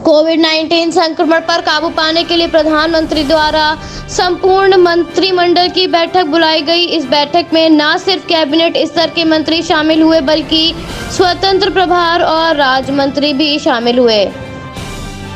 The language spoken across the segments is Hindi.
कोविड-19 संक्रमण पर काबू पाने के लिए प्रधानमंत्री द्वारा संपूर्ण मंत्रिमंडल की बैठक बुलाई गई। इस बैठक में न सिर्फ कैबिनेट स्तर के मंत्री शामिल हुए बल्कि स्वतंत्र प्रभार और राज्य मंत्री भी शामिल हुए।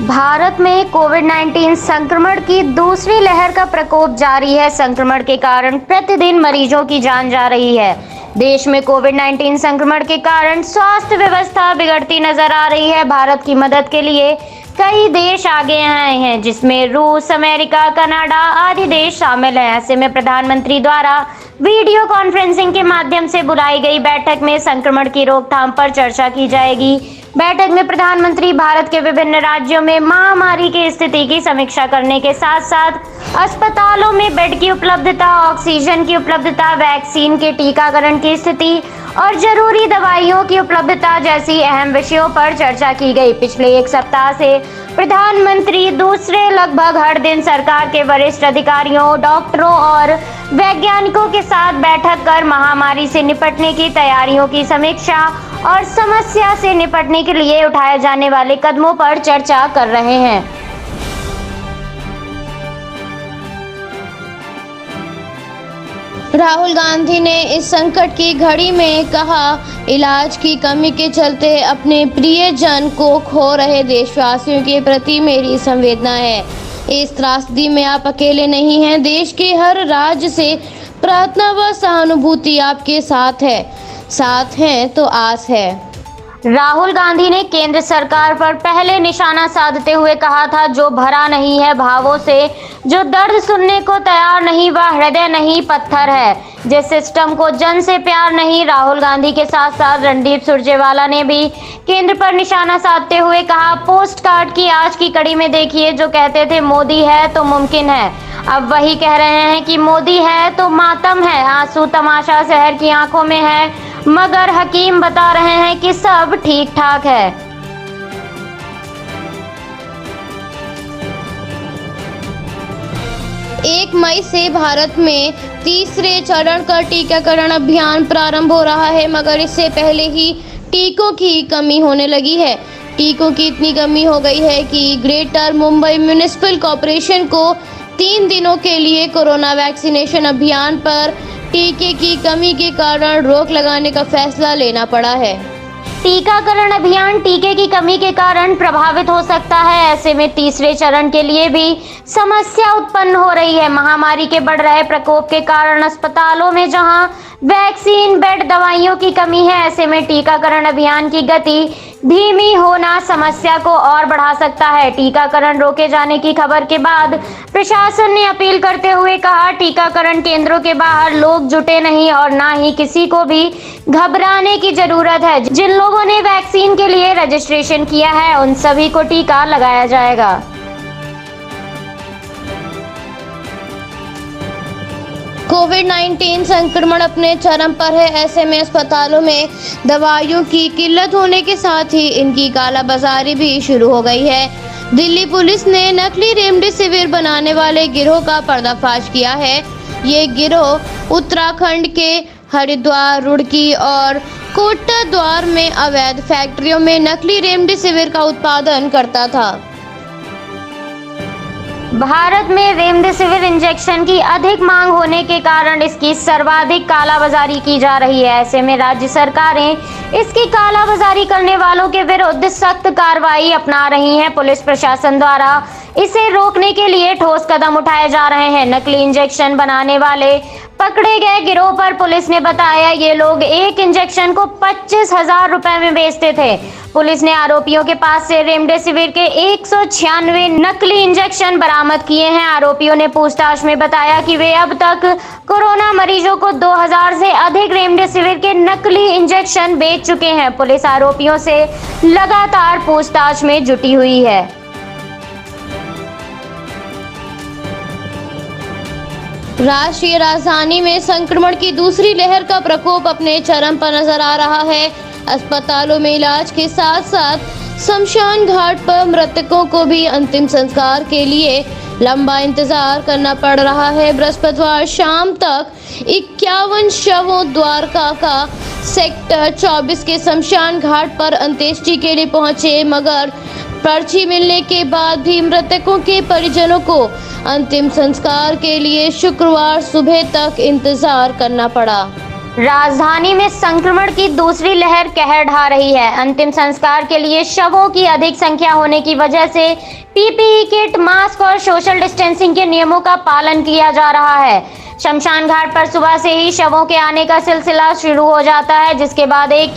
भारत में कोविड-19 संक्रमण की दूसरी लहर का प्रकोप जारी है। संक्रमण के कारण प्रतिदिन मरीजों की जान जा रही है। देश में कोविड-19 संक्रमण के कारण स्वास्थ्य व्यवस्था बिगड़ती नजर आ रही है। भारत की मदद के लिए कई देश आगे आए हैं, जिसमें रूस, अमेरिका, कनाडा आदि देश शामिल हैं। ऐसे में प्रधानमंत्री द्वारा वीडियो कॉन्फ्रेंसिंग के माध्यम से बुलाई गई बैठक में संक्रमण की रोकथाम पर चर्चा की जाएगी। बैठक में प्रधानमंत्री भारत के विभिन्न राज्यों में महामारी की स्थिति की समीक्षा करने के साथ साथ अस्पतालों में बेड की उपलब्धता, ऑक्सीजन की उपलब्धता, वैक्सीन के टीकाकरण की स्थिति और जरूरी दवाइयों की उपलब्धता जैसी अहम विषयों पर चर्चा की गई। पिछले एक सप्ताह से प्रधानमंत्री दूसरे लगभग हर दिन सरकार के वरिष्ठ अधिकारियों, डॉक्टरों और वैज्ञानिकों के साथ बैठक कर महामारी से निपटने की तैयारियों की समीक्षा और समस्या से निपटने के लिए उठाए जाने वाले कदमों पर चर्चा कर रहे हैं। राहुल गांधी ने इस संकट की घड़ी में कहा, इलाज की कमी के चलते अपने प्रियजन को खो रहे देशवासियों के प्रति मेरी संवेदना है। इस त्रासदी में आप अकेले नहीं हैं। देश के हर राज्य से प्रार्थना व सहानुभूति आपके साथ है। साथ हैं तो आस है। राहुल गांधी ने केंद्र सरकार पर पहले निशाना साधते हुए कहा था, जो भरा नहीं है भावों से, जो दर्द सुनने को तैयार नहीं, वह हृदय नहीं पत्थर है। जिस सिस्टम को जन से प्यार नहीं। राहुल गांधी के साथ साथ रणदीप सुरजेवाला ने भी केंद्र पर निशाना साधते हुए कहा, पोस्ट कार्ड की आज की कड़ी में देखिए, जो कहते थे मोदी है तो मुमकिन है, अब वही कह रहे हैं कि मोदी है तो मातम है। आंसू तमाशा शहर की आंखों में है, मगर हकीम बता रहे हैं कि सब ठीक ठाक है। 1 मई से भारत में तीसरे चरण का टीकाकरण अभियान प्रारंभ हो रहा है, मगर इससे पहले ही टीकों की कमी होने लगी है। टीकों की इतनी कमी हो गई है कि ग्रेटर मुंबई म्युनिसिपल कॉरपोरेशन को 3 दिनों के लिए कोरोना वैक्सीनेशन अभियान पर टीके की कमी के कारण रोक लगाने का फैसला लेना पड़ा है। टीकाकरण अभियान टीके की कमी के कारण प्रभावित हो सकता है। ऐसे में तीसरे चरण के लिए भी समस्या उत्पन्न हो रही है। महामारी के बढ़ रहे प्रकोप के कारण अस्पतालों में जहां वैक्सीन, बेड, दवाइयों की कमी है, ऐसे में टीकाकरण अभियान की गति धीमी होना समस्या को और बढ़ा सकता है। टीकाकरण रोके जाने की खबर के बाद प्रशासन ने अपील करते हुए कहा, टीकाकरण केंद्रों के बाहर लोग जुटे नहीं और ना ही किसी को भी घबराने की जरूरत है। जिन लोगों ने वैक्सीन के लिए रजिस्ट्रेशन किया है, उन सभी को टीका लगाया जाएगा। कोविड-19 संक्रमण अपने चरम पर है। ऐसे में अस्पतालों में दवाइयों की किल्लत होने के साथ ही इनकी कालाबाजारी भी शुरू हो गई है। दिल्ली पुलिस ने नकली रेमडेसिविर बनाने वाले गिरोह का पर्दाफाश किया है। ये गिरोह उत्तराखंड के हरिद्वार, रुड़की और कोटद्वार में अवैध फैक्ट्रियों में नकली रेमडेसिविर का उत्पादन करता था। भारत में रेमडेसिविर इंजेक्शन की अधिक मांग होने के कारण इसकी सर्वाधिक कालाबाजारी की जा रही है। ऐसे में राज्य सरकारें इसकी कालाबाजारी करने वालों के विरुद्ध सख्त कार्रवाई अपना रही हैं। पुलिस प्रशासन द्वारा इसे रोकने के लिए ठोस कदम उठाए जा रहे हैं। नकली इंजेक्शन बनाने वाले पकड़े गए गिरोह पर पुलिस ने बताया, ये लोग एक इंजेक्शन को 25,000 रुपए में बेचते थे। पुलिस ने आरोपियों के पास से रेमडेसिविर के 196 नकली इंजेक्शन बरामद किए हैं। आरोपियों ने पूछताछ में बताया कि वे अब तक कोरोना मरीजों को 2000 से अधिक रेमडेसिविर के नकली इंजेक्शन बेच चुके हैं। पुलिस आरोपियों से लगातार पूछताछ में जुटी हुई है। राष्ट्रीय राजधानी में संक्रमण की दूसरी लहर का प्रकोप अपने चरम पर नजर आ रहा है। अस्पतालों में इलाज के साथ साथ शमशान घाट पर मृतकों को भी अंतिम संस्कार के लिए लंबा इंतजार करना पड़ रहा है। बृहस्पतिवार शाम तक 51 शवों द्वारका का सेक्टर 24 के शमशान घाट पर अंत्येष्टि के लिए पहुंचे, मगर पर्ची मिलने के बाद भी मृतकों के परिजनों को अंतिम संस्कार के लिए शुक्रवार सुबह तक इंतजार करना पड़ा। राजधानी में संक्रमण की दूसरी लहर कहर ढा रही है। अंतिम संस्कार के लिए शवों की अधिक संख्या होने की वजह से पीपीई किट, मास्क और सोशल डिस्टेंसिंग के नियमों का पालन किया जा रहा है। शमशान घाट पर सुबह से ही शवों के आने का सिलसिला शुरू हो जाता है, जिसके बाद एक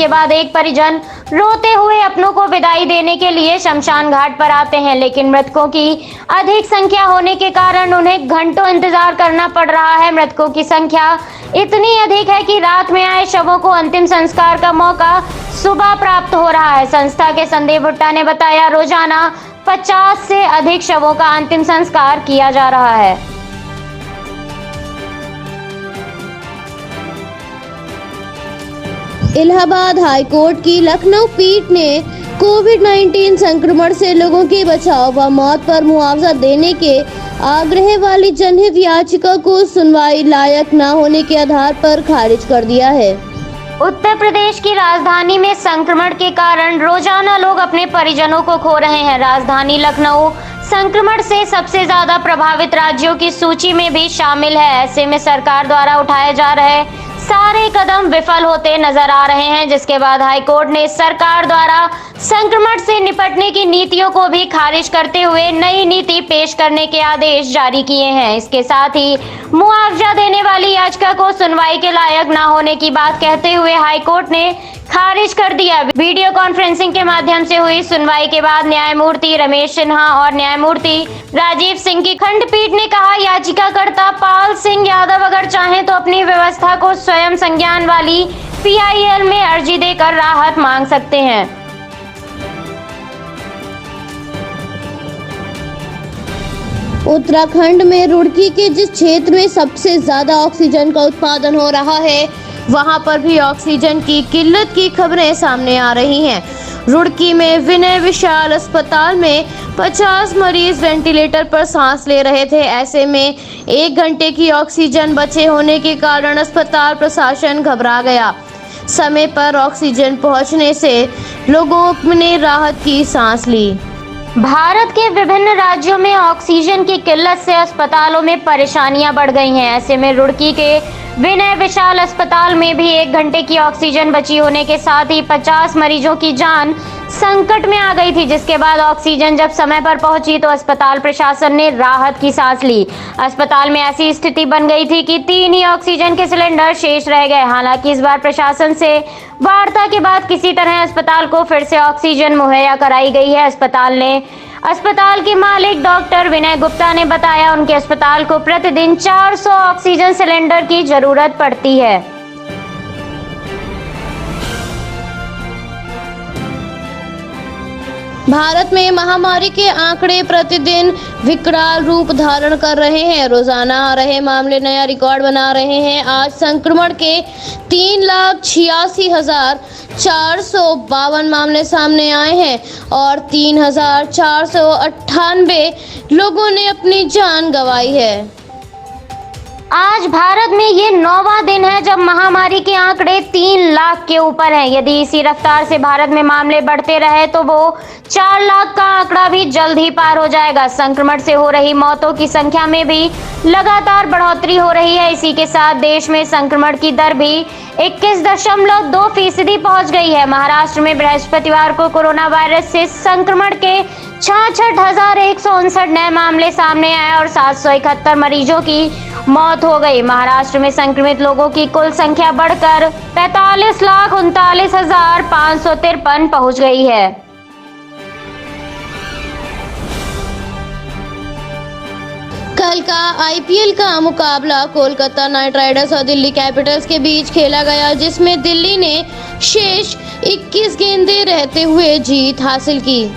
परिजन रोते हुए अपनों को विदाई देने के लिए शमशान घाट पर आते हैं। लेकिन मृतकों की अधिक संख्या होने के कारण उन्हें घंटों इंतजार करना पड़ रहा है। मृतकों की संख्या इतनी अधिक है कि रात में आए शवों को अंतिम संस्कार का मौका सुबह प्राप्त हो रहा है। संस्था के संदीप भुट्टा ने बताया, रोजाना 50 से अधिक शवों का अंतिम संस्कार किया जा रहा है। इलाहाबाद हाई कोर्ट की लखनऊ पीठ ने कोविड-19 संक्रमण से लोगों के बचाव व मौत पर मुआवजा देने के आग्रह वाली जनहित याचिका को सुनवाई लायक न होने के आधार पर खारिज कर दिया है। उत्तर प्रदेश की राजधानी में संक्रमण के कारण रोजाना लोग अपने परिजनों को खो रहे हैं। राजधानी लखनऊ संक्रमण से सबसे ज्यादा प्रभावित राज्यों की सूची में भी शामिल है। ऐसे में सरकार द्वारा उठाए जा रहे सारे कदम विफल होते नजर आ रहे हैं, जिसके बाद हाईकोर्ट ने सरकार द्वारा संक्रमण से निपटने की नीतियों को भी खारिज करते हुए नई नीति पेश करने के आदेश जारी किए हैं। इसके साथ ही मुआवजा देने वाली याचिका को सुनवाई के लायक न होने की बात कहते हुए हाईकोर्ट ने खारिज कर दिया। वीडियो कॉन्फ्रेंसिंग के माध्यम से हुई सुनवाई के बाद न्यायमूर्ति रमेश सिन्हा और न्यायमूर्ति राजीव सिंह की खंडपीठ ने कहा, याचिकाकर्ता पाल सिंह यादव अगर चाहें तो अपनी व्यवस्था को स्वयं संज्ञान वाली पीआईएल में अर्जी देकर राहत मांग सकते हैं। उत्तराखंड में रुड़की के जिस क्षेत्र में सबसे ज्यादा ऑक्सीजन का उत्पादन हो रहा है, वहां पर भी ऑक्सीजन की किल्लत की खबरें सामने आ रही हैं। रुड़की में विनय विशाल अस्पताल में 50 मरीज वेंटिलेटर पर सांस ले रहे थे। ऐसे में 1 घंटे की ऑक्सीजन बचे होने के कारण अस्पताल प्रशासन घबरा गया। समय पर ऑक्सीजन पहुंचने से लोगों ने राहत की सांस ली। भारत के विभिन्न राज्यों में ऑक्सीजन की किल्लत से अस्पतालों में परेशानियां बढ़ गई हैं। ऐसे में रुड़की के विनय विशाल अस्पताल में भी 1 घंटे की ऑक्सीजन बची होने के साथ ही 50 मरीजों की जान संकट में आ गई थी, जिसके बाद ऑक्सीजन जब समय पर पहुंची तो अस्पताल प्रशासन ने राहत की सांस ली। अस्पताल में ऐसी स्थिति बन गई थी कि 3 ही ऑक्सीजन के सिलेंडर शेष रह गए। हालांकि इस बार प्रशासन से वार्ता के बाद किसी तरह अस्पताल को फिर से ऑक्सीजन मुहैया कराई गई है। अस्पताल के मालिक डॉक्टर विनय गुप्ता ने बताया, उनके अस्पताल को प्रतिदिन 400 ऑक्सीजन सिलेंडर की जरूरत पड़ती है। भारत में महामारी के आंकड़े प्रतिदिन विकराल रूप धारण कर रहे हैं। रोजाना आ रहे मामले नया रिकॉर्ड बना रहे हैं। आज संक्रमण के 3,86,452 मामले सामने आए हैं और 3,498 लोगों ने अपनी जान गंवाई है। आज भारत में ये 9वां दिन है जब महामारी के आंकड़े 3 लाख के ऊपर हैं। यदि इसी रफ्तार से भारत में मामले बढ़ते रहे तो वो 4 लाख का आंकड़ा भी जल्द ही पार हो जाएगा। संक्रमण से हो रही मौतों की संख्या में भी लगातार बढ़ोतरी हो रही है। इसी के साथ देश में संक्रमण की दर भी 21.2% पहुंच गई है। महाराष्ट्र में बृहस्पतिवार को कोरोना वायरस से संक्रमण के 66,159 नए मामले सामने आए और 771 मरीजों की मौत हो गई। महाराष्ट्र में संक्रमित लोगों की कुल संख्या बढ़कर 45,39,553 पहुंच गई है। कल का आईपीएल का मुकाबला कोलकाता नाइट राइडर्स और दिल्ली कैपिटल्स के बीच खेला गया, जिसमें दिल्ली ने शेष 21 गेंदें रहते हुए जीत हासिल की।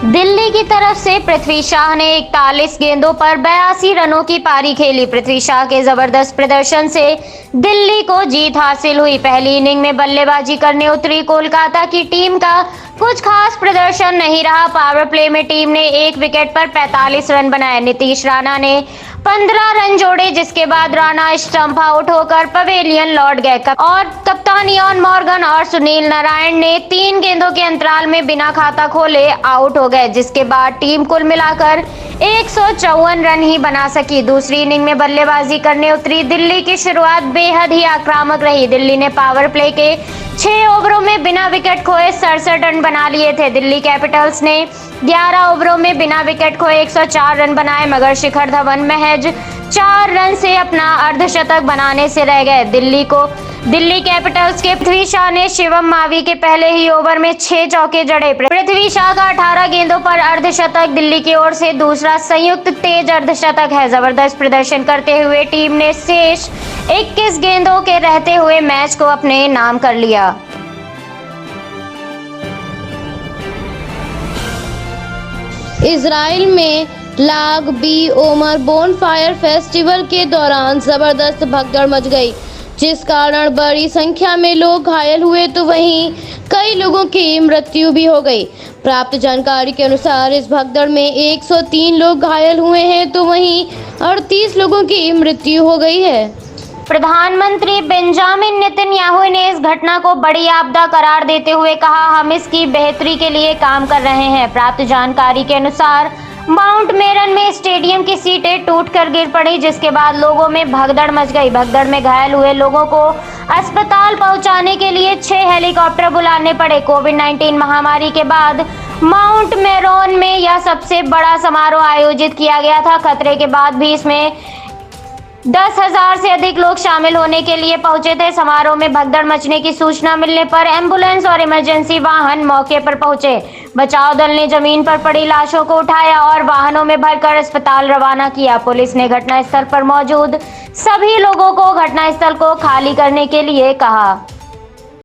दिल्ली की तरफ से पृथ्वी शाह ने 41 गेंदों पर 82 रनों की पारी खेली। पृथ्वी शाह के जबरदस्त प्रदर्शन से दिल्ली को जीत हासिल हुई। पहली इनिंग में बल्लेबाजी करने उतरी कोलकाता की टीम का कुछ खास प्रदर्शन नहीं रहा। पावर प्ले में टीम ने 1 विकेट पर 45 रन बनाए। नीतीश राणा ने 15 रन जोड़े, जिसके बाद राणा स्टंप आउट होकर पवेलियन लौट गए और कप्तान इयान मॉर्गन और सुनील नारायण ने 3 गेंदों के अंतराल में बिना खाता खोले आउट हो गए, जिसके बाद टीम कुल मिलाकर 154 रन ही बना सकी। दूसरी इनिंग में बल्लेबाजी करने उतरी दिल्ली की शुरुआत बेहद ही आक्रामक रही। दिल्ली ने पावर प्ले के 6 ओवरों में बिना विकेट खोए 67 रन बना लिए थे। दिल्ली कैपिटल्स ने 11 ओवरों में बिना विकेट खोए 104 रन बनाए, मगर शिखर धवन महज 4 रन से अपना अर्धशतक बनाने से रह गए। दिल्ली कैपिटल्स के पृथ्वी शॉ ने शिवम मावी के पहले ही ओवर में 6 चौके जड़े। पृथ्वी शॉ का 18 गेंदों पर अर्धशतक दिल्ली की ओर से दूसरा संयुक्त तेज अर्धशतक है। जबरदस्त प्रदर्शन करते हुए टीम ने शेष 21 गेंदों के रहते हुए मैच को अपने नाम कर लिया। इजराइल में लाग बी ओमर बोनफायर फेस्टिवल के दौरान जबरदस्त भगदड़ मच गई, जिस कारण बड़ी संख्या में लोग घायल हुए तो वहीं कई लोगों की मृत्यु भी हो गई। प्राप्त जानकारी के अनुसार इस भगदड़ में 103 लोग घायल हुए हैं तो वहीं 38 लोगों की मृत्यु हो गई है। प्रधानमंत्री बेंजामिन नेतन्याहू ने इस घटना को बड़ी आपदा करार देते हुए कहा, हम इसकी बेहतरी के लिए काम कर रहे हैं। प्राप्त जानकारी के अनुसार माउंट मेरन में स्टेडियम की सीटें टूटकर गिर पड़ी, जिसके बाद लोगों में भगदड़ मच गई। भगदड़ में घायल हुए लोगों को अस्पताल पहुंचाने के लिए 6 हेलीकॉप्टर बुलाने पड़े। कोविड-19 महामारी के बाद माउंट मेरन में यह सबसे बड़ा समारोह आयोजित किया गया था। खतरे के बाद भी इसमें 10,000 से अधिक लोग शामिल होने के लिए पहुंचे थे। समारोह में भगदड़ मचने की सूचना मिलने पर एम्बुलेंस और इमरजेंसी वाहन मौके पर पहुंचे। बचाव दल ने जमीन पर पड़ी लाशों को उठाया और वाहनों में भरकर अस्पताल रवाना किया। पुलिस ने घटनास्थल पर मौजूद सभी लोगों को घटनास्थल को खाली करने के लिए कहा।